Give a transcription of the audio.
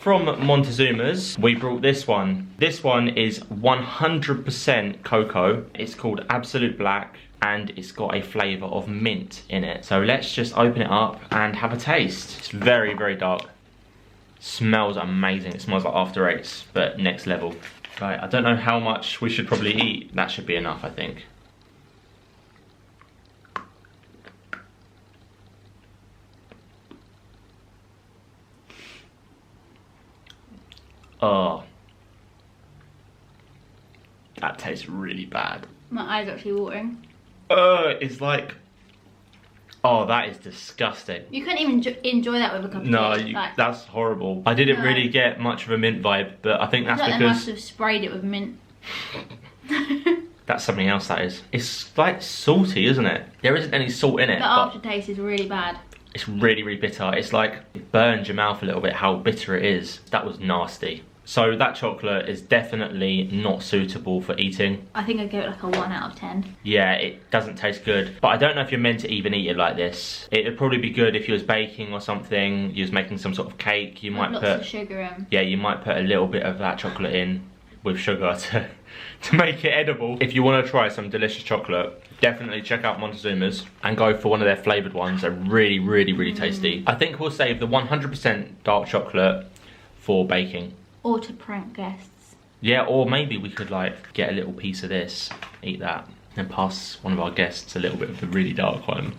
from Montezuma's, we brought this one. This one is 100% cocoa. It's called Absolute Black, and it's got a flavour of mint in it. So let's just open it up and have a taste. It's very, very dark. Smells amazing. It smells like After Eights, but next level. Right, I don't know how much we should probably eat. That should be enough, I think. Oh, that tastes really bad. My eyes are actually watering. It's like, oh, that is disgusting. You can't even enjoy that with a cup of No, tea. Like, that's horrible. I didn't really get much of a mint vibe, but I think that's like because they must have sprayed it with mint. that's something else. That is. It's like salty, isn't it? There isn't any salt in it. The aftertaste is really bad. It's really, really bitter. It's like, it burns your mouth a little bit how bitter it is. That was nasty. So that chocolate is definitely not suitable for eating. I think I'd give it like a 1 out of 10. Yeah, it doesn't taste good. But I don't know if you're meant to even eat it like this. It would probably be good if you was baking or something. You was making some sort of cake. You might lots put of sugar in. Yeah, you might put a little bit of that chocolate in with sugar to make it edible. If you want to try some delicious chocolate, definitely check out Montezuma's and go for one of their flavoured ones. They're really, really, really tasty. I think we'll save the 100% dark chocolate for baking. Or to prank guests. Yeah, or maybe we could like get a little piece of this, eat that, and pass one of our guests a little bit of the really dark one.